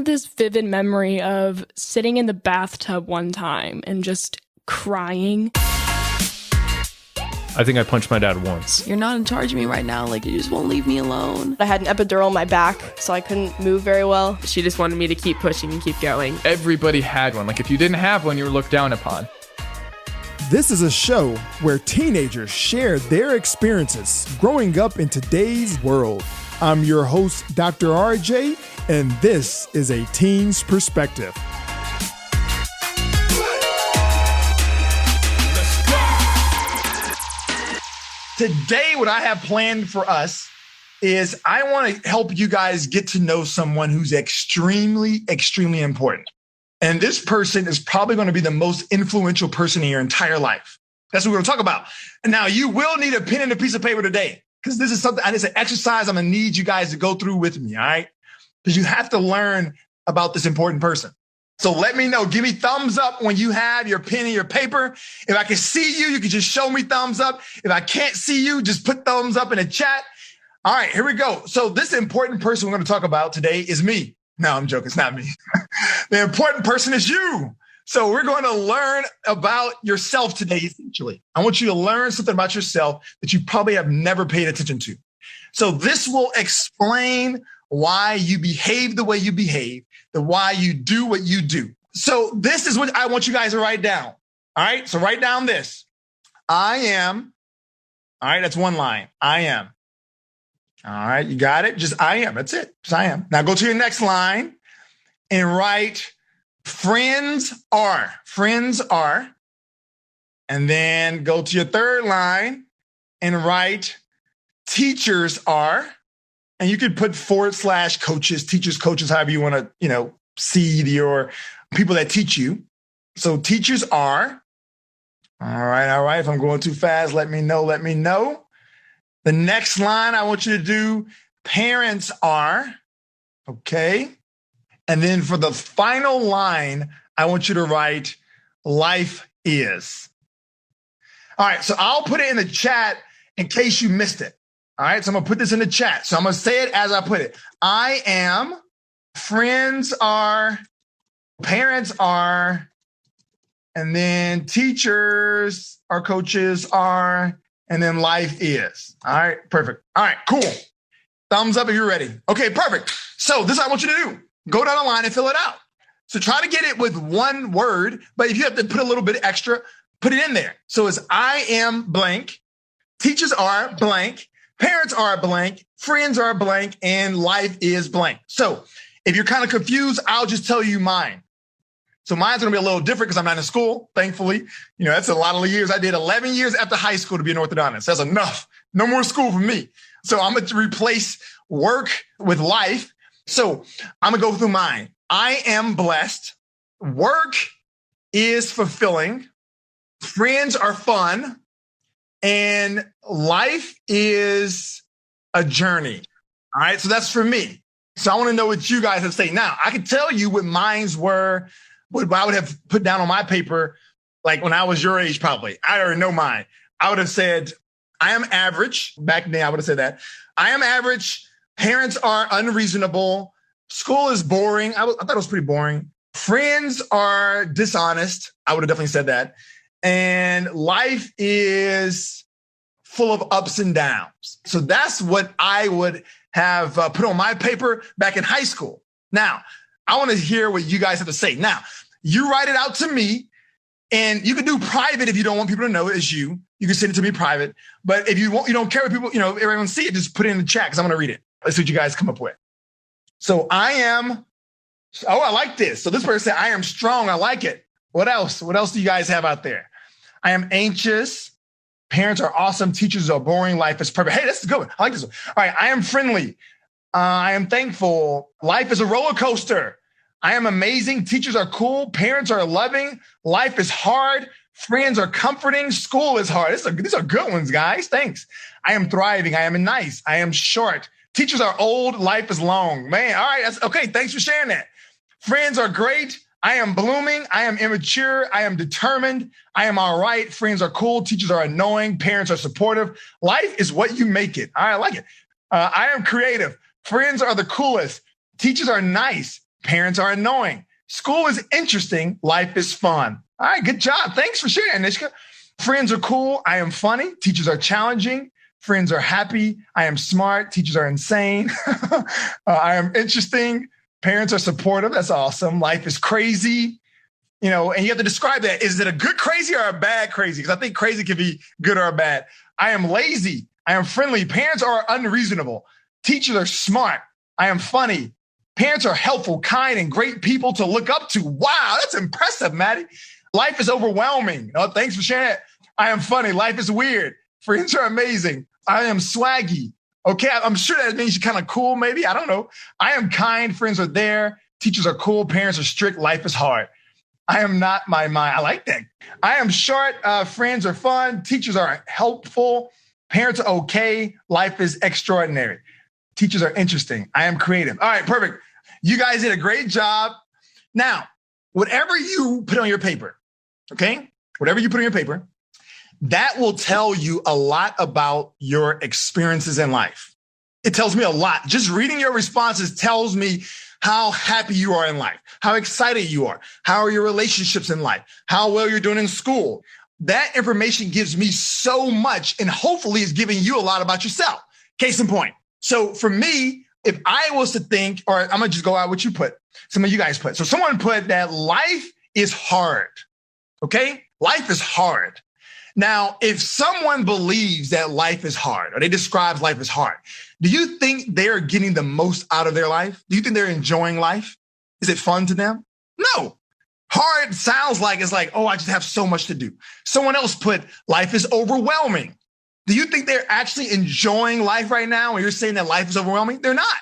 have this vivid memory of sitting in the bathtub one time and just crying. I think I punched my dad once. You're not in charge of me right now. Like, you just won't leave me alone. I had an epidural in my back, so I couldn't move very well. She just wanted me to keep pushing and keep going. Everybody had one. Like, if you didn't have one, you were looked down upon. This is a show where teenagers share their experiences growing up in today's world. I'm your host, Dr. RJ, and this is A Teen's Perspective. Today, what I have planned for us is I want to help you guys get to know someone who's extremely, extremely important. And this person is probably going to be the most influential person in your entire life. That's what we're going to talk about. And now you will need a pen and a piece of paper today, because this is something, it's an exercise I'm going to need you guys to go through with me, all right? Because you have to learn about this important person. So let me know. Give me thumbs up when you have your pen and your paper. If I can see you, you can just show me thumbs up. If I can't see you, just put thumbs up in the chat. All right, here we go. So this important person we're going to talk about today is me. No, I'm joking. It's not me. The important person is you. So we're going to learn about yourself today, essentially. I want you to learn something about yourself that you probably have never paid attention to. So this will explain why you behave the way you behave, the why you do what you do. So this is what I want you guys to write down. All right, so write down this. I am. All right, that's one line. I am. All right, you got it? Just I am. That's it. Just I am. Now go to your next line and write friends are. Friends are. And then go to your third line and write teachers are. And you could put / coaches, teachers, coaches, however you want to, seed your people that teach you. So teachers are. All right. If I'm going too fast, let me know. The next line, I want you to do parents are. Okay. And then for the final line, I want you to write life is. All right. So I'll put it in the chat in case you missed it. All right, so I'm going to put this in the chat. So I'm going to say it as I put it. I am, friends are, parents are, and then teachers or coaches are, and then life is. All right, perfect. All right, cool. Thumbs up if you're ready. Okay, perfect. So this is what I want you to do. Go down the line and fill it out. So try to get it with one word, but if you have to put a little bit extra, put it in there. So it's I am blank, teachers are blank, parents are blank, friends are blank, and life is blank. So if you're kind of confused, I'll just tell you mine. So mine's going to be a little different because I'm not in school, thankfully. That's a lot of years. I did 11 years after high school to be an orthodontist. That's enough. No more school for me. So I'm going to replace work with life. So I'm going to go through mine. I am blessed. Work is fulfilling. Friends are fun. And life is a journey. All right. So that's for me. So I want to know what you guys have to say. Now, I can tell you what mines were, what I would have put down on my paper, like when I was your age, probably. I already know mine. I would have said, I am average. Back then, I would have said that. I am average. Parents are unreasonable. School is boring. I thought it was pretty boring. Friends are dishonest. I would have definitely said that. And life is full of ups and downs. So that's what I would have put on my paper back in high school. Now, I want to hear what you guys have to say. Now, you write it out to me, and you can do private if you don't want people to know it is you. You can send it to me private. But if you don't care what people, everyone see it, just put it in the chat because I'm going to read it. Let's see what you guys come up with. So I am, I like this. So this person said, I am strong. I like it. What else? What else do you guys have out there? I am anxious. Parents are awesome. Teachers are boring. Life is perfect. Hey, this is a good one. I like this one. All right. I am friendly. I am thankful. Life is a roller coaster. I am amazing. Teachers are cool. Parents are loving. Life is hard. Friends are comforting. School is hard. These are good ones, guys. Thanks. I am thriving. I am nice. I am short. Teachers are old. Life is long. Man, all right. That's okay. Thanks for sharing that. Friends are great. I am blooming. I am immature. I am determined. I am all right. Friends are cool. Teachers are annoying. Parents are supportive. Life is what you make it. All right, I like it. I am creative. Friends are the coolest. Teachers are nice. Parents are annoying. School is interesting. Life is fun. All right, good job. Thanks for sharing, Nishka. Friends are cool. I am funny. Teachers are challenging. Friends are happy. I am smart. Teachers are insane. I am interesting. Parents are supportive. That's awesome. Life is crazy. And you have to describe that. Is it a good crazy or a bad crazy? Because I think crazy can be good or bad. I am lazy. I am friendly. Parents are unreasonable. Teachers are smart. I am funny. Parents are helpful, kind, and great people to look up to. Wow, that's impressive, Maddie. Life is overwhelming. Oh, thanks for sharing it. I am funny. Life is weird. Friends are amazing. I am swaggy. Okay, I'm sure that means you're kind of cool, maybe. I don't know. I am kind. Friends are there. Teachers are cool. Parents are strict. Life is hard. I am not my mind. I like that. I am short. Friends are fun. Teachers are helpful. Parents are okay. Life is extraordinary. Teachers are interesting. I am creative. All right, perfect. You guys did a great job. Now, whatever you put on your paper, okay? Whatever you put on your paper, that will tell you a lot about your experiences in life. It tells me a lot. Just reading your responses tells me how happy you are in life, how excited you are, how are your relationships in life, how well you're doing in school. That information gives me so much and hopefully is giving you a lot about yourself. Case in point. So for me, if I was to think, or I'm going to just go out what you put, some of you guys put. So someone put that life is hard. Okay? Life is hard. Now, if someone believes that life is hard, or they describe life as hard, do you think they're getting the most out of their life? Do you think they're enjoying life? Is it fun to them? No. Hard sounds like it's like, oh, I just have so much to do. Someone else put life is overwhelming. Do you think they're actually enjoying life right now when you're saying that life is overwhelming? They're not.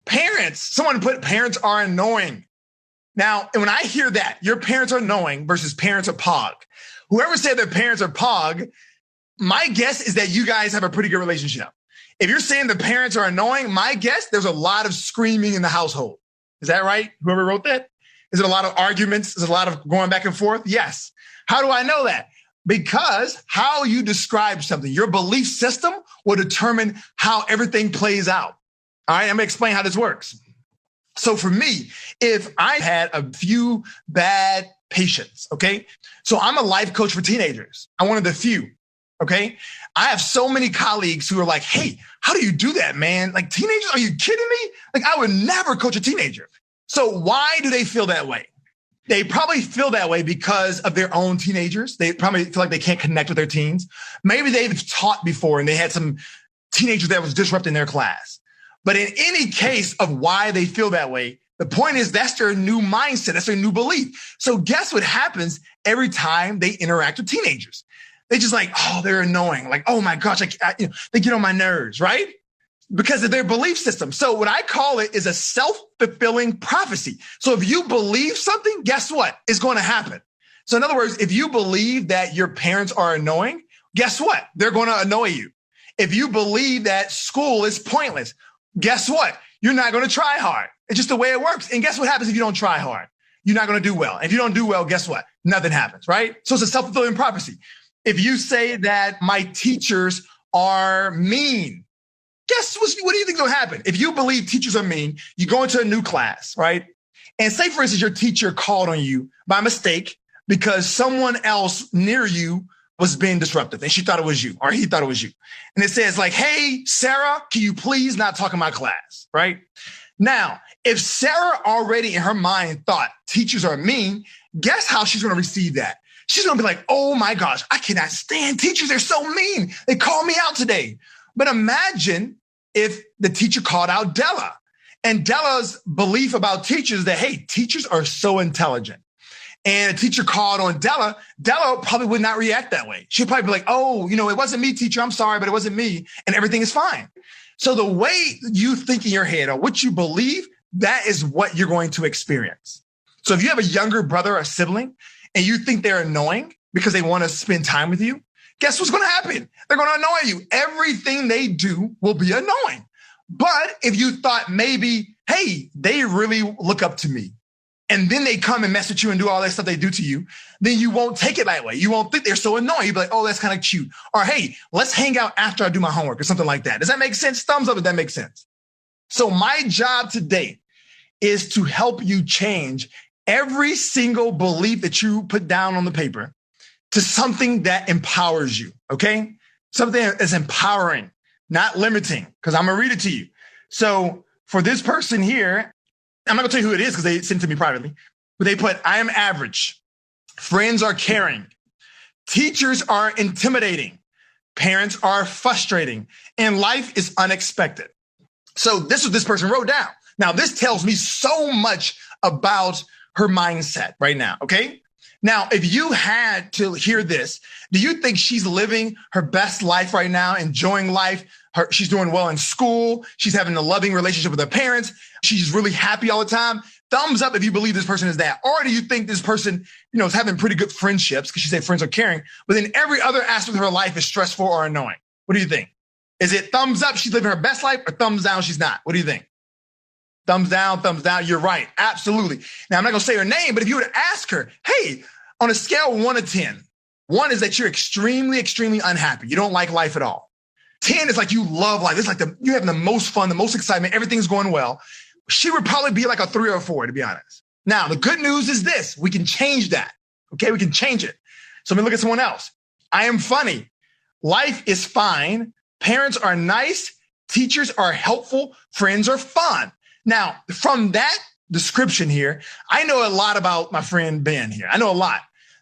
Parents, someone put parents are annoying. Now, when I hear that, your parents are annoying versus parents are pog. Whoever said their parents are pog, my guess is that you guys have a pretty good relationship. If you're saying the parents are annoying, my guess, there's a lot of screaming in the household. Is that right? Whoever wrote that? Is it a lot of arguments? Is it a lot of going back and forth? Yes. How do I know that? Because how you describe something, your belief system will determine how everything plays out. All right, I'm gonna explain how this works. So for me, if I had a few bad patients, okay? So I'm a life coach for teenagers. I'm one of the few, okay? I have so many colleagues who are like, hey, how do you do that, man? Like teenagers, are you kidding me? Like I would never coach a teenager. So why do they feel that way? They probably feel that way because of their own teenagers. They probably feel like they can't connect with their teens. Maybe they've taught before and they had some teenagers that was disrupting their class. But in any case of why they feel that way, the point is that's their new mindset. That's their new belief. So guess what happens every time they interact with teenagers? They just like, oh, they're annoying. Like, oh my gosh, they get on my nerves, right? Because of their belief system. So what I call it is a self-fulfilling prophecy. So if you believe something, guess what? It's going to happen. So in other words, if you believe that your parents are annoying, guess what? They're going to annoy you. If you believe that school is pointless, guess what? You're not going to try hard. It's just the way it works. And guess what happens if you don't try hard? You're not going to do well. If you don't do well, guess what? Nothing happens, right? So it's a self-fulfilling prophecy. If you say that my teachers are mean, guess what do you think will happen? If you believe teachers are mean, you go into a new class, right? And say, for instance, your teacher called on you by mistake because someone else near you was being disruptive and she thought it was you or he thought it was you. And it says like, hey, Sarah, can you please not talk in my class, right? Now, if Sarah already in her mind thought teachers are mean, guess how she's going to receive that? She's going to be like, oh my gosh, I cannot stand teachers. They're so mean. They called me out today. But imagine if the teacher called out Della and Della's belief about teachers that, hey, teachers are so intelligent. And a teacher called on Della probably would not react that way. She'd probably be like, oh, it wasn't me, teacher. I'm sorry, but it wasn't me. And everything is fine. So the way you think in your head or what you believe, that is what you're going to experience. So if you have a younger brother or sibling and you think they're annoying because they want to spend time with you, guess what's going to happen? They're going to annoy you. Everything they do will be annoying. But if you thought maybe, hey, they really look up to me, and then they come and mess with you and do all that stuff they do to you, then you won't take it that way. You won't think they're so annoying. You'll be like, oh, that's kind of cute. Or, hey, let's hang out after I do my homework or something like that. Does that make sense? Thumbs up if that makes sense. So my job today is to help you change every single belief that you put down on the paper to something that empowers you, okay? Something that is empowering, not limiting, because I'm going to read it to you. So for this person here, I'm not going to tell you who it is because they sent it to me privately, but they put, I am average. Friends are caring. Teachers are intimidating. Parents are frustrating. And life is unexpected. So this is what this person wrote down. Now, this tells me so much about her mindset right now, okay? Now, if you had to hear this, do you think she's living her best life right now, enjoying life? She's doing well in school. She's having a loving relationship with her parents. She's really happy all the time. Thumbs up if you believe this person is that. Or do you think this person, is having pretty good friendships because she said friends are caring, but then every other aspect of her life is stressful or annoying? What do you think? Is it thumbs up, she's living her best life, or thumbs down, she's not? What do you think? Thumbs down, you're right. Absolutely. Now, I'm not going to say her name, but if you were to ask her, hey, on a scale of 1 to 10, 1 is that you're extremely, extremely unhappy. You don't like life at all. 10 is like you love life. It's like you're having the most fun, the most excitement. Everything's going well. She would probably be like a 3 or 4, to be honest. Now, the good news is this. We can change that. Okay, we can change it. So let me look at someone else. I am funny. Life is fine. Parents are nice. Teachers are helpful. Friends are fun. Now, from that description here, I know a lot about my friend Ben here. I know a lot.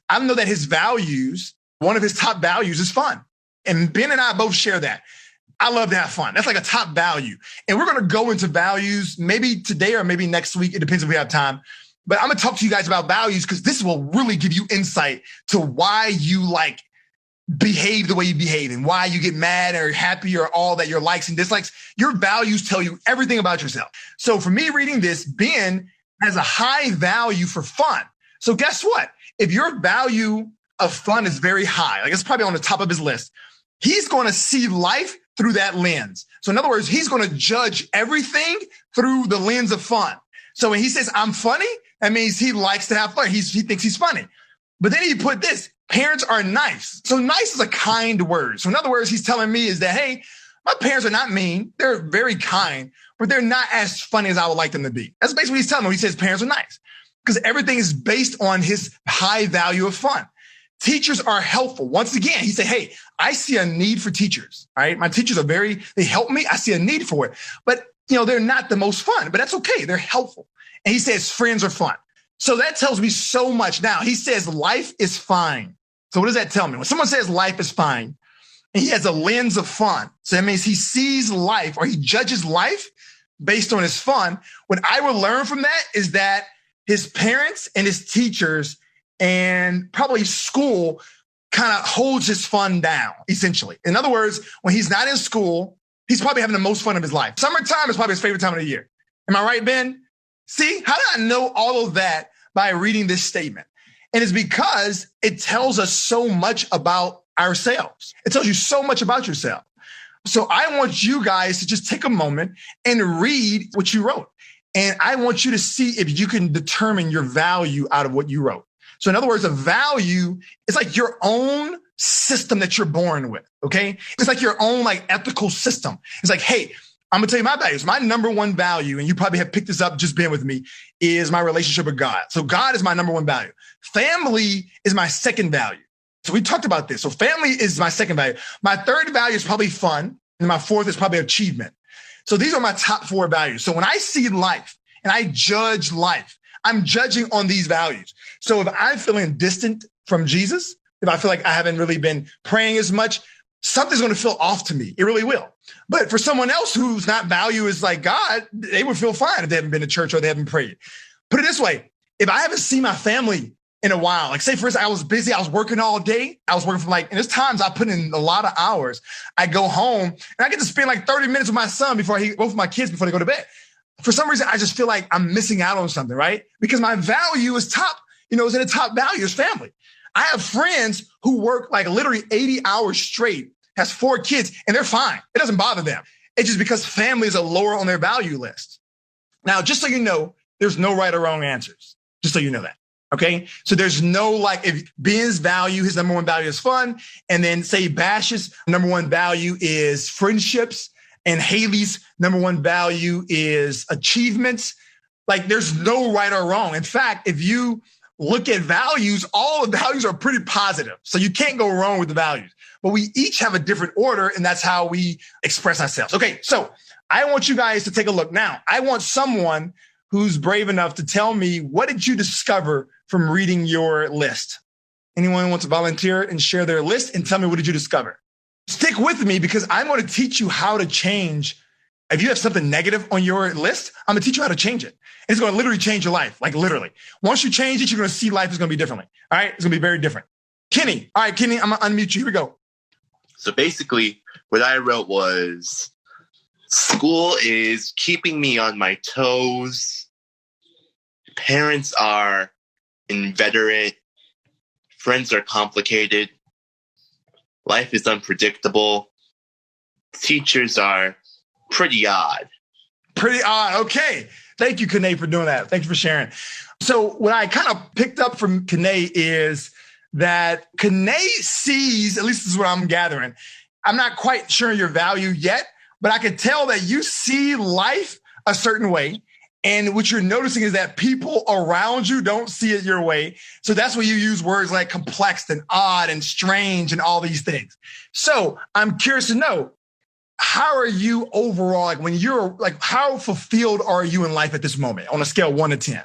I know that his values, one of his top values is fun. And Ben and I both share that. I love to have fun. That's like a top value. And we're going to go into values maybe today or maybe next week. It depends if we have time. But I'm going to talk to you guys about values because this will really give you insight to why you behave the way you behave and why you get mad or happy or all that, your likes and dislikes. Your values tell you everything about yourself. So for me reading this, Ben has a high value for fun. So guess what? If your value of fun is very high, like it's probably on the top of his list, he's going to see life through that lens. So in other words, he's going to judge everything through the lens of fun. So when he says, I'm funny, that means he likes to have fun. He thinks he's funny. But then he put this, parents are nice. So nice is a kind word. So in other words, he's telling me is that, hey, my parents are not mean. They're very kind, but they're not as funny as I would like them to be. That's basically what he's telling me. He says parents are nice because everything is based on his high value of fun. Teachers are helpful. Once again, he said, hey, I see a need for teachers. All right. My teachers are they help me. I see a need for it. But, they're not the most fun, but that's okay. They're helpful. And he says friends are fun. So that tells me so much. Now, he says life is fine. So what does that tell me? When someone says life is fine and he has a lens of fun, so that means he sees life or he judges life based on his fun. What I will learn from that is that his parents and his teachers and probably school kind of holds his fun down, essentially. In other words, when he's not in school, he's probably having the most fun of his life. Summertime is probably his favorite time of the year. Am I right, Ben? See, how did I know all of that by reading this statement? And it's because it tells us so much about ourselves. It tells you so much about yourself. So I want you guys to just take a moment and read what you wrote. And I want you to see if you can determine your value out of what you wrote. So in other words, a value is like your own system that you're born with, okay? It's like your own ethical system. It's like, hey, I'm going to tell you my values. My number one value, and you probably have picked this up just being with me, is my relationship with God. So God is my number one value. Family is my second value. So we talked about this. So family is my second value. My third value is probably fun. And my fourth is probably achievement. So these are my top 4 values. So when I see life and I judge life, I'm judging on these values. So if I'm feeling distant from Jesus, if I feel like I haven't really been praying as much, something's going to feel off to me. It really will. But for someone else whose not value is like God, they would feel fine if they haven't been to church or they haven't prayed. Put it this way. If I haven't seen my family in a while, like say for instance, I was busy, I was working all day. I was working from and there's times I put in a lot of hours. I go home and I get to spend 30 minutes with my son both of my kids before they go to bed. For some reason, I just feel like I'm missing out on something, right? Because my value is top, is in the top value is family. I have friends who work literally 80 hours straight, has 4 kids, and they're fine. It doesn't bother them. It's just because families are lower on their value list. Now, just so you know, there's no right or wrong answers. Just so you know that. Okay. So there's no if Ben's value, his number one value is fun. And then say Bash's number one value is friendships. And Haley's number one value is achievements. Like there's no right or wrong. In fact, if you look at values, all the values are pretty positive. So you can't go wrong with the values. But we each have a different order, and that's how we express ourselves. Okay, so I want you guys to take a look. Now, I want someone who's brave enough to tell me, what did you discover from reading your list? Anyone wants to volunteer and share their list and tell me, what did you discover? Stick with me because I'm going to teach you how to change. If you have something negative on your list, I'm going to teach you how to change it. It's going to literally change your life, like literally. Once you change it, you're going to see life is going to be differently. All right? It's going to be very different. Kenny. All right, Kenny, I'm going to unmute you. Here we go. So basically, what I wrote was, school is keeping me on my toes. Parents are inveterate. Friends are complicated. Life is unpredictable. Teachers are pretty odd. Pretty odd. Okay. Thank you, Kane, for doing that. Thank you for sharing. So what I kind of picked up from Kane is that Kane sees, at least this is what I'm gathering. I'm not quite sure your value yet, but I can tell that you see life a certain way. And what you're noticing is that people around you don't see it your way. So that's why you use words like complex and odd and strange and all these things. So I'm curious to know, how are you overall? Like when you're like, how fulfilled are you in life at this moment on a scale of 1 to 10?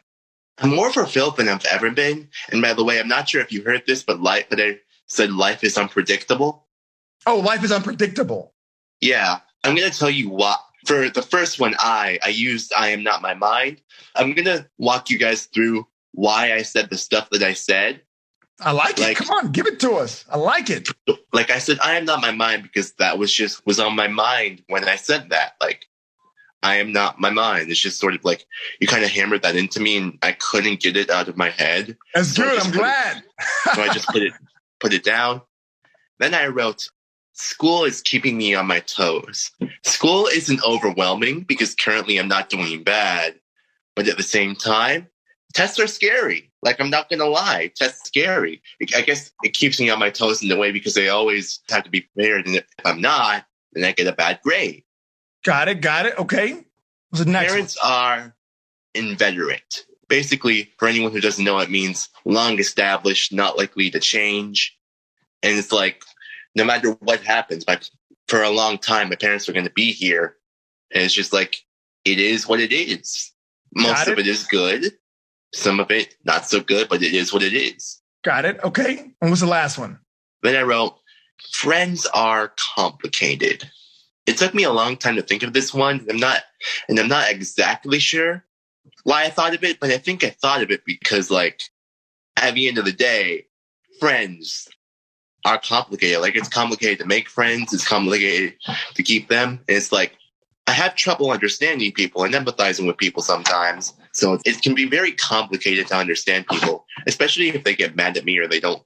I'm more fulfilled than I've ever been. And by the way, I'm not sure if you heard this, but I said life is unpredictable. Oh, life is unpredictable. Yeah. I'm going to tell you what. For the first one, I used I am not my mind. I'm going to walk you guys through why I said the stuff that I said. I like it. Come on, give it to us. I like it. Like I said, I am not my mind because that was on my mind when I said that. Like, I am not my mind. It's just sort of like you kind of hammered that into me and I couldn't get it out of my head. That's good. I'm glad. So I just put it down. Then I wrote, school is keeping me on my toes. School isn't overwhelming because currently I'm not doing bad. But at the same time, tests are scary. Like, I'm not going to lie. Tests are scary. I guess it keeps me on my toes in a way because I always have to be prepared. And if I'm not, then I get a bad grade. Got it. Okay. What's the next? Parents are inveterate. Basically, for anyone who doesn't know, it means long established, not likely to change. And it's like, no matter what happens, for a long time, my parents are going to be here. And it's just like, it is what it is. Most of it is good. Some of it, not so good, but it is what it is. Got it. Okay. And what's the last one? Then I wrote, friends are complicated. It took me a long time to think of this one. I'm not exactly sure why I thought of it, but I think I thought of it because, like, at the end of the day, friends are complicated. Like, it's complicated to make friends. It's complicated to keep them. And it's like, I have trouble understanding people and empathizing with people sometimes. So it can be very complicated to understand people, especially if they get mad at me or they don't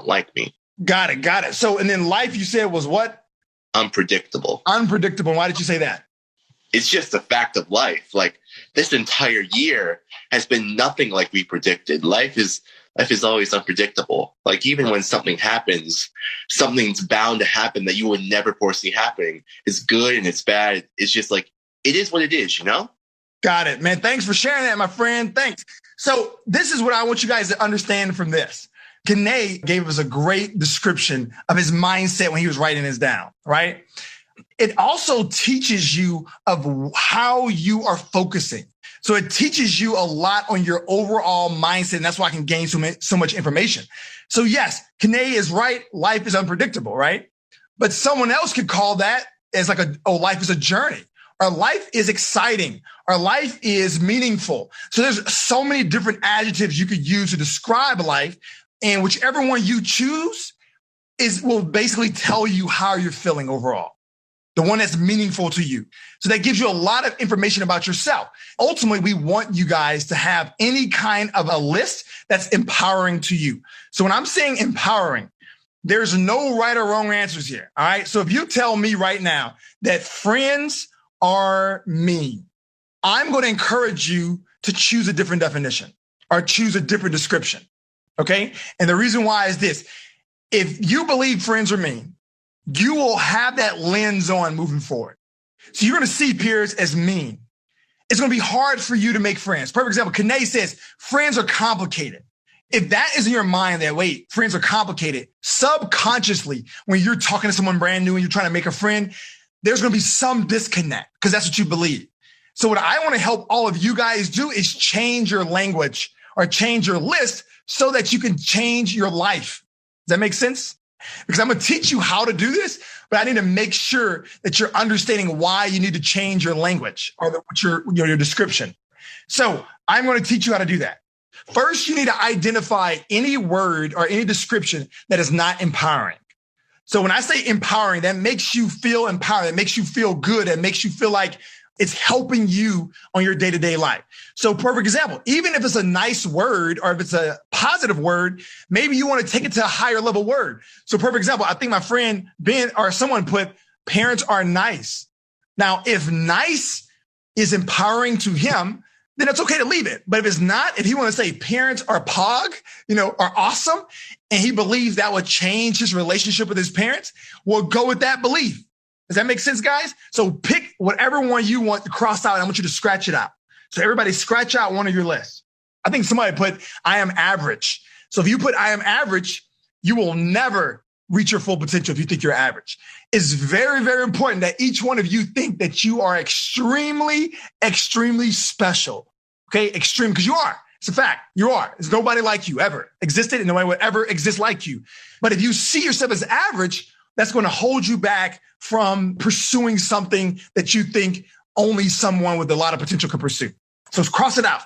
like me. Got it. So, and then life you said was what? Unpredictable. Why did you say that? It's just a fact of life. Like, this entire year has been nothing like we predicted. Life is always unpredictable. Like, even when something happens, something's bound to happen that you would never foresee happening. It's good and it's bad. It's just like, it is what it is, you know? Got it, man. Thanks for sharing that, my friend. Thanks. So this is what I want you guys to understand from this. Kane gave us a great description of his mindset when he was writing this down, right? It also teaches you of how you are focusing. So it teaches you a lot on your overall mindset, and that's why I can gain so much information. So yes, Kane is right. Life is unpredictable, right? But someone else could call that as like life is a journey. Our life is exciting. Our life is meaningful. So there's so many different adjectives you could use to describe life, and whichever one you choose will basically tell you how you're feeling overall. The one that's meaningful to you. So that gives you a lot of information about yourself. Ultimately, we want you guys to have any kind of a list that's empowering to you. So when I'm saying empowering, there's no right or wrong answers here. All right. So if you tell me right now that friends are mean, I'm going to encourage you to choose a different definition or choose a different description. Okay. And the reason why is this. If you believe friends are mean, you will have that lens on moving forward. So you're going to see peers as mean. it's going to be hard for you to make friends. Perfect example, Kanae says, friends are complicated. If that is in your mind that, wait, friends are complicated, subconsciously, when you're talking to someone brand new and you're trying to make a friend, there's going to be some disconnect because that's what you believe. So what I want to help all of you guys do is change your language or change your list so that you can change your life. Does that make sense? Because I'm going to teach you how to do this, but I need to make sure that you're understanding why you need to change your language or your description. So I'm going to teach you how to do that. First, you need to identify any word or any description that is not empowering. So when I say empowering, that makes you feel empowered. That makes you feel good. That makes you feel like it's helping you on your day-to-day life. So perfect example, even if it's a nice word or if it's a positive word, maybe you want to take it to a higher level word. So perfect example, I think my friend Ben or someone put, parents are nice. Now, if nice is empowering to him, then it's okay to leave it. But if it's not, if he want to say parents are pog, are awesome, and he believes that would change his relationship with his parents, we'll go with that belief. Does that make sense, guys? So pick whatever one you want to cross out, and I want you to scratch it out. So everybody scratch out one of your lists. I think somebody put, I am average. So if you put, I am average, you will never reach your full potential if you think you're average. It's very, very important that each one of you think that you are extremely, extremely special. Okay, extreme, because you are. It's a fact. You are. There's nobody like you ever existed, and nobody will ever exist like you. But if you see yourself as average, that's going to hold you back from pursuing something that you think only someone with a lot of potential can pursue. So cross it out.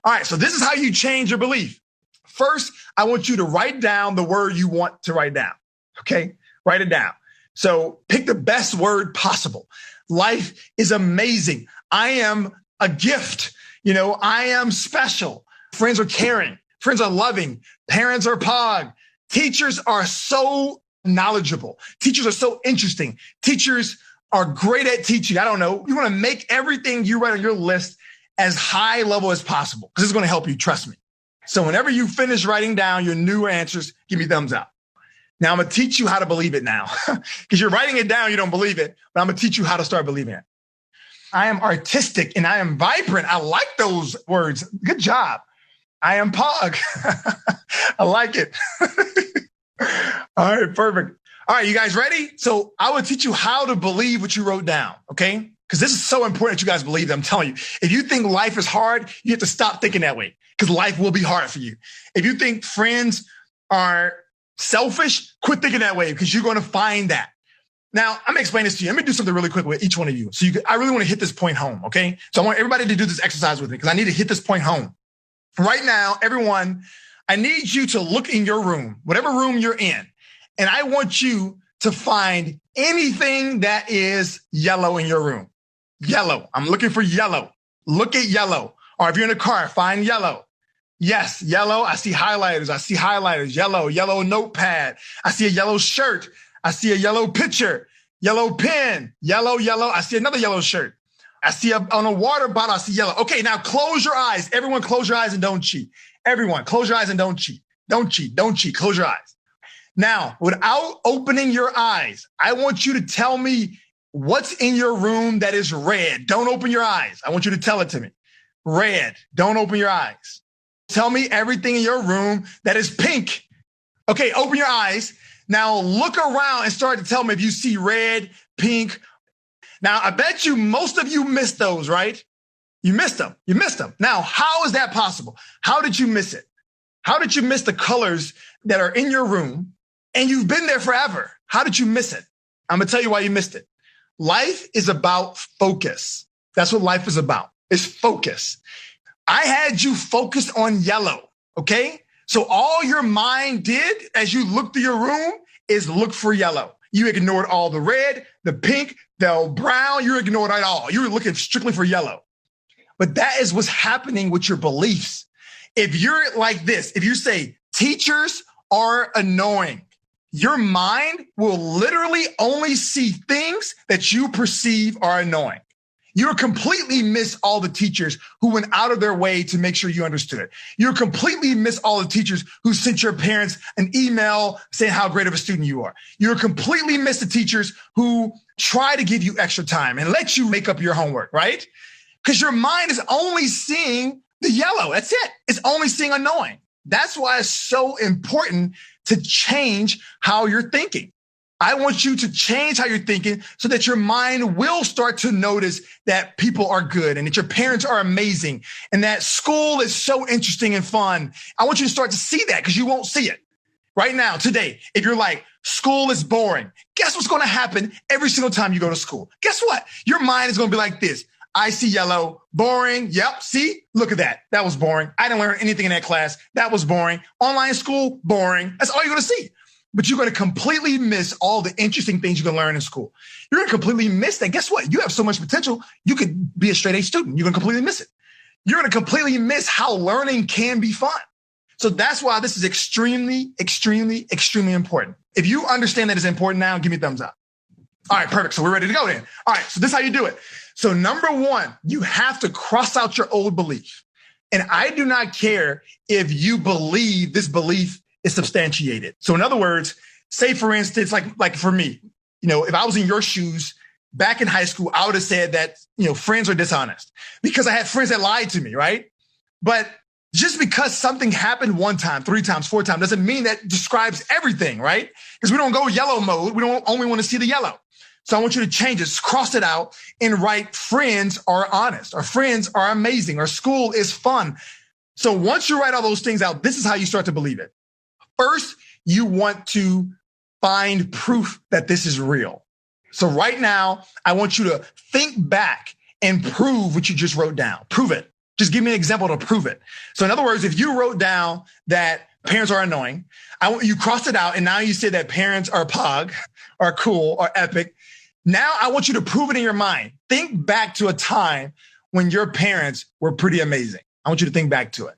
All right, so this is how you change your belief. First, I want you to write down the word you want to write down. Okay, write it down. So pick the best word possible. Life is amazing. I am a gift. I am special. Friends are caring. Friends are loving. Parents are pog. Teachers are so knowledgeable. Teachers are so interesting. Teachers are great at teaching. I don't know. You want to make everything you write on your list as high level as possible because it's going to help you. Trust me. So whenever you finish writing down your new answers, give me thumbs up. Now I'm going to teach you how to believe it now because you're writing it down. You don't believe it, but I'm going to teach you how to start believing it. I am artistic and I am vibrant. I like those words. Good job. I am pog. I like it. All right, perfect. All right, you guys ready? So I will teach you how to believe what you wrote down, okay? Because this is so important that you guys believe that. I'm telling you, if you think life is hard, you have to stop thinking that way because life will be hard for you. If you think friends are selfish, quit thinking that way because you're going to find that. Now, I'm going to explain this to you. Let me do something really quick with each one of you. So I really want to hit this point home, okay? So I want everybody to do this exercise with me because I need to hit this point home. Right now, everyone, I need you to look in your room, whatever room you're in, and I want you to find anything that is yellow in your room. Yellow. I'm looking for yellow. Look at yellow. Or if you're in a car, find yellow. Yes, yellow. I see highlighters. Yellow notepad. I see a yellow shirt. I see a yellow picture, yellow pen, yellow. I see another yellow shirt. I see on a water bottle, I see yellow. Okay, now close your eyes. Everyone close your eyes and don't cheat. Everyone close your eyes and don't cheat. Don't cheat. Close your eyes. Now, without opening your eyes, I want you to tell me what's in your room that is red. Don't open your eyes. I want you to tell it to me. Red. Don't open your eyes. Tell me everything in your room that is pink. Okay, open your eyes. Now look around and start to tell me if you see red, pink. Now, I bet you most of you missed those, right? You missed them. Now, how is that possible? How did you miss it? How did you miss the colors that are in your room and you've been there forever? How did you miss it? I'm going to tell you why you missed it. Life is about focus. That's what life is about. It's focus. I had you focused on yellow, okay? So all your mind did as you looked through your room is look for yellow. You ignored all the red, the pink, the brown. You ignored it all. You were looking strictly for yellow. But that is what's happening with your beliefs. If you're like this, if you say teachers are annoying, your mind will literally only see things that you perceive are annoying. You'll completely miss all the teachers who went out of their way to make sure you understood. You'll completely miss all the teachers who sent your parents an email saying how great of a student you are. You'll completely miss the teachers who try to give you extra time and let you make up your homework, right? because your mind is only seeing the yellow. That's it. It's only seeing annoying. That's why it's so important to change how you're thinking. I want you to change how you're thinking so that your mind will start to notice that people are good and that your parents are amazing and that school is so interesting and fun. I want you to start to see that because you won't see it right now, today. If you're like, school is boring, guess what's going to happen every single time you go to school? Guess what? Your mind is going to be like this. I see yellow, boring. Yep. See, look at that. That was boring. I didn't learn anything in that class. That was boring. Online school, boring. That's all you're going to see. But you're going to completely miss all the interesting things you can learn in school. You're going to completely miss that. Guess what? You have so much potential. You could be a straight A student. You're going to completely miss it. You're going to completely miss how learning can be fun. So that's why this is extremely, extremely, extremely important. If you understand that it's important now, give me a thumbs up. All right, perfect. So we're ready to go then. All right, so this is how you do it. So number one, you have to cross out your old belief. And I do not care if you believe this belief is substantiated. So in other words, say for instance, like for me, if I was in your shoes back in high school, I would have said that, friends are dishonest because I had friends that lied to me, right? But just because something happened one time, 3 times, 4 times, doesn't mean that describes everything, right? Because we don't go yellow mode. We don't only want to see the yellow. So I want you to change it, cross it out and write friends are honest, or friends are amazing, or school is fun. So once you write all those things out, this is how you start to believe it. First, you want to find proof that this is real. So right now, I want you to think back and prove what you just wrote down. Prove it. Just give me an example to prove it. So in other words, if you wrote down that parents are annoying, you crossed it out, and now you say that parents are pog, are cool, are epic. Now I want you to prove it in your mind. Think back to a time when your parents were pretty amazing. I want you to think back to it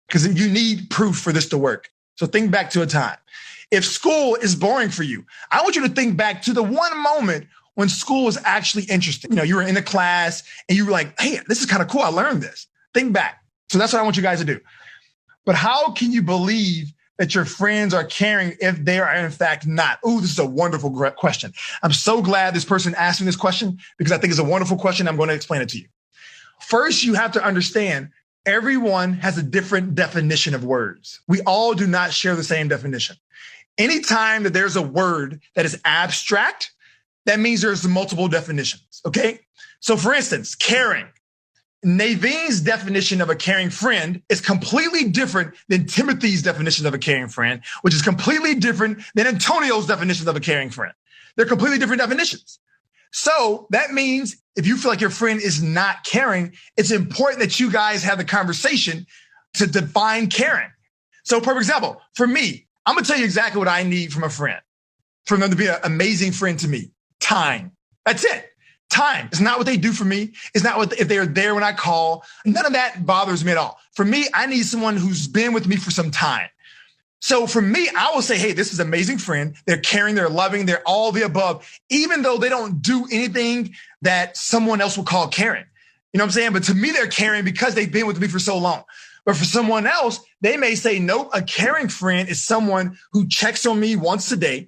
because you need proof for this to work. So think back to a time. If school is boring for you, I want you to think back to the one moment when school was actually interesting. You were in a class and you were like, hey, this is kind of cool. I learned this. Think back. So that's what I want you guys to do. But how can you believe that your friends are caring if they are in fact not? Oh, this is a wonderful question. I'm so glad this person asked me this question because I think it's a wonderful question. I'm going to explain it to you. First, you have to understand everyone has a different definition of words. We all do not share the same definition. Anytime that there's a word that is abstract, that means there's multiple definitions, okay? So for instance, caring. Navene's definition of a caring friend is completely different than Timothy's definition of a caring friend, which is completely different than Antonio's definition of a caring friend. They're completely different definitions. So that means if you feel like your friend is not caring, it's important that you guys have the conversation to define caring. So for example, for me, I'm going to tell you exactly what I need from a friend, for them to be an amazing friend to me. Time. That's it. Time. It's not what they do for me. It's not what if they're there when I call. None of that bothers me at all. For me, I need someone who's been with me for some time. So for me, I will say, hey, this is an amazing friend. They're caring, they're loving, they're all the above, even though they don't do anything that someone else would call caring. You know what I'm saying? But to me, they're caring because they've been with me for so long. But for someone else, they may say, nope, a caring friend is someone who checks on me once a day.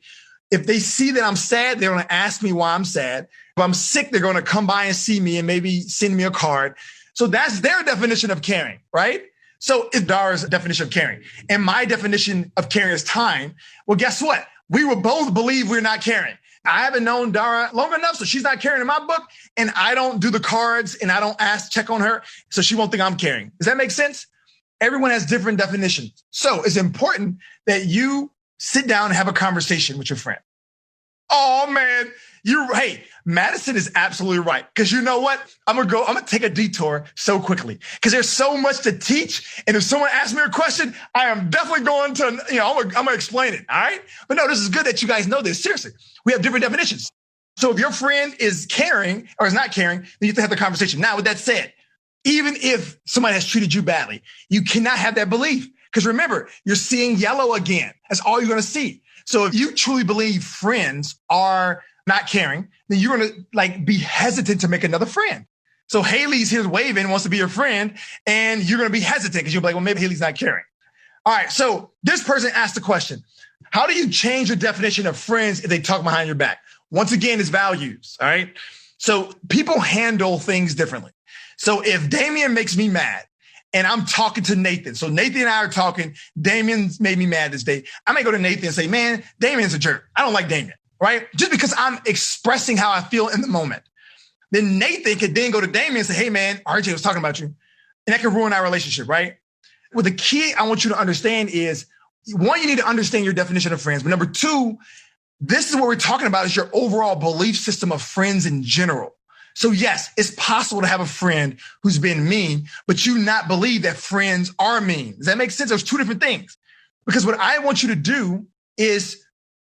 If they see that I'm sad, they're going to ask me why I'm sad. If I'm sick, they're going to come by and see me and maybe send me a card. So that's their definition of caring, right? So if Dara's definition of caring and my definition of caring is time, well, guess what? We will both believe we're not caring. I haven't known Dara long enough, so she's not caring in my book, and I don't do the cards and I don't check on her, so she won't think I'm caring. Does that make sense? Everyone has different definitions. So it's important that you sit down and have a conversation with your friend. Oh man, hey, Madison is absolutely right. Because you know what? I'm gonna take a detour so quickly because there's so much to teach. And if someone asks me a question, I am definitely going to, I'm gonna explain it. All right. But no, this is good that you guys know this. Seriously, we have different definitions. So if your friend is caring or is not caring, then you have to have the conversation. Now, with that said, even if somebody has treated you badly, you cannot have that belief. Because remember, you're seeing yellow again. That's all you're going to see. So if you truly believe friends are not caring, then you're going to be hesitant to make another friend. So Haley's here waving, wants to be your friend, and you're going to be hesitant because you'll be like, well, maybe Haley's not caring. All right. So this person asked the question, how do you change your definition of friends if they talk behind your back? Once again, it's values. All right. So people handle things differently. So if Damien makes me mad and I'm talking to Nathan, so Nathan and I are talking, Damien's made me mad this day. I may go to Nathan and say, man, Damien's a jerk. I don't like Damien, right? Just because I'm expressing how I feel in the moment. Then Nathan could then go to Damien and say, hey man, RJ was talking about you. And that could ruin our relationship, right? Well, the key I want you to understand is, one, you need to understand your definition of friends. But number two, this is what we're talking about is your overall belief system of friends in general. So yes, it's possible to have a friend who's been mean, but you not believe that friends are mean. Does that make sense? There's two different things. Because what I want you to do is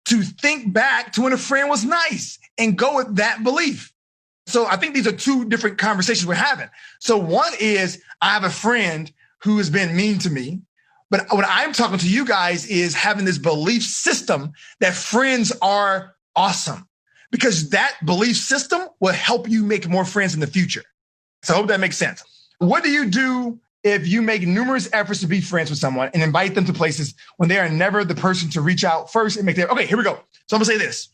to think back to when a friend was nice and go with that belief. So I think these are two different conversations we're having. So one is I have a friend who has been mean to me. But what I'm talking to you guys is having this belief system that friends are awesome, because that belief system will help you make more friends in the future. So I hope that makes sense. What do you do if you make numerous efforts to be friends with someone and invite them to places when they are never the person to reach out first and make their, okay, here we go. So I'm gonna say this.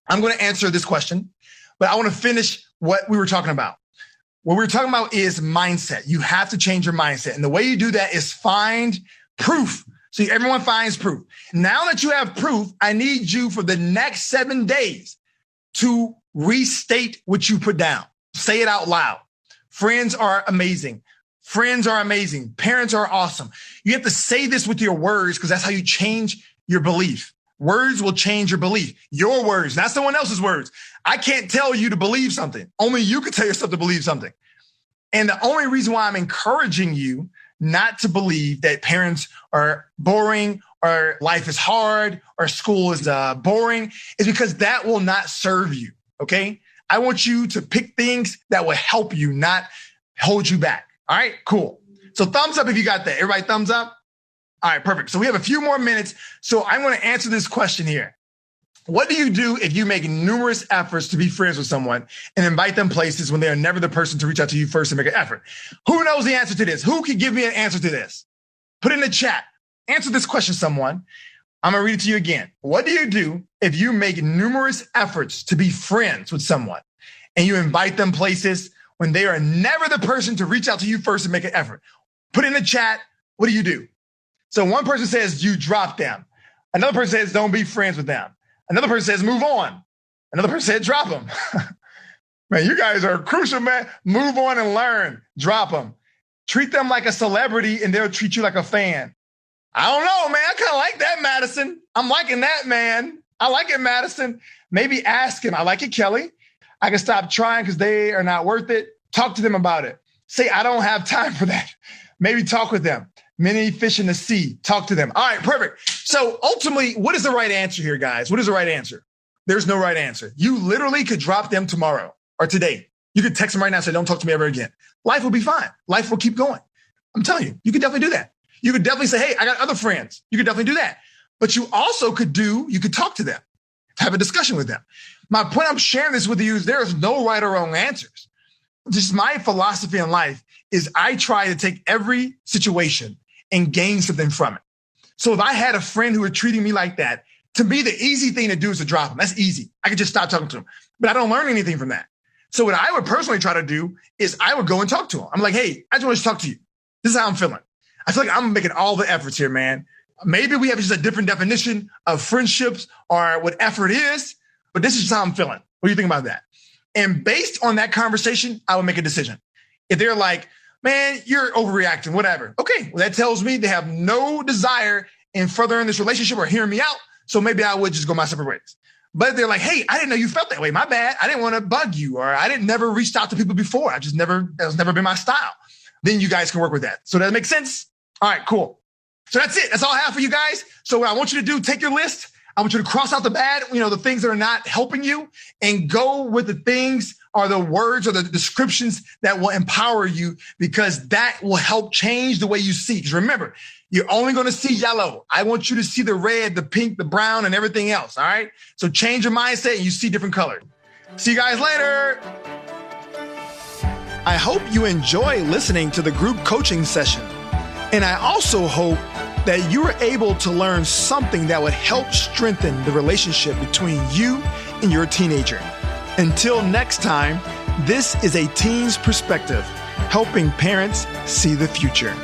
I'm gonna answer this question, but I wanna finish what we were talking about. What we're talking about is mindset. You have to change your mindset. And the way you do that is find proof. So everyone finds proof. Now that you have proof, I need you for the next 7 days to restate what you put down. Say it out loud. Friends are amazing. Friends are amazing. Parents are awesome. You have to say this with your words because that's how you change your belief. Words will change your belief. Your words, not someone else's words. I can't tell you to believe something. Only you can tell yourself to believe something. And the only reason why I'm encouraging you not to believe that parents are boring or life is hard or school is boring is because that will not serve you, okay? I want you to pick things that will help you, not hold you back. All right, cool. So thumbs up if you got that. Everybody thumbs up? All right, perfect. So we have a few more minutes. So I'm going to answer this question here. What do you do if you make numerous efforts to be friends with someone and invite them places when they are never the person to reach out to you first and make an effort? Who knows the answer to this? Who can give me an answer to this? Put it in the chat. Answer this question, someone. I'm going to read it to you again. What do you do if you make numerous efforts to be friends with someone and you invite them places when they are never the person to reach out to you first and make an effort? Put it in the chat. What do you do? So one person says you drop them. Another person says don't be friends with them. Another person says move on. Another person said drop them. Man, you guys are crucial, man. Move on and learn. Drop them. Treat them like a celebrity and they'll treat you like a fan. I don't know, man. I kind of like that, Madison. I'm liking that, man. I like it, Madison. Maybe ask him. I like it, Kelly. I can stop trying because they are not worth it. Talk to them about it. Say, I don't have time for that. Maybe talk with them. Many fish in the sea. Talk to them. All right, perfect. So ultimately, what is the right answer here, guys? What is the right answer? There's no right answer. You literally could drop them tomorrow or today. You could text them right now and say, don't talk to me ever again. Life will be fine. Life will keep going. I'm telling you, you could definitely do that. You could definitely say, hey, I got other friends. You could definitely do that. But you also you could talk to them, have a discussion with them. My point I'm sharing this with you is there is no right or wrong answers. Just my philosophy in life is I try to take every situation and gain something from it. So if I had a friend who were treating me like that, to me, the easy thing to do is to drop them. That's easy. I could just stop talking to them, but I don't learn anything from that. So what I would personally try to do is I would go and talk to them. I'm like, hey, I just want to talk to you. This is how I'm feeling. I feel like I'm making all the efforts here, man. Maybe we have just a different definition of friendships or what effort is, but this is just how I'm feeling. What do you think about that? And based on that conversation, I would make a decision. If they're like, man, you're overreacting, whatever. Okay, well, that tells me they have no desire in furthering this relationship or hearing me out. So maybe I would just go my separate ways. But if they're like, hey, I didn't know you felt that way. My bad. I didn't want to bug you, or I didn't never reached out to people before. That was never been my style. Then you guys can work with that. So that makes sense? All right, cool. So that's it. That's all I have for you guys. So what I want you to do, take your list. I want you to cross out the bad, the things that are not helping you, and go with the things or the words or the descriptions that will empower you, because that will help change the way you see. Because remember, you're only going to see yellow. I want you to see the red, the pink, the brown, and everything else. All right. So change your mindset and you see different colors. See you guys later. I hope you enjoy listening to the group coaching session. And I also hope that you are able to learn something that would help strengthen the relationship between you and your teenager. Until next time, this is a teen's perspective. helping parents see the future.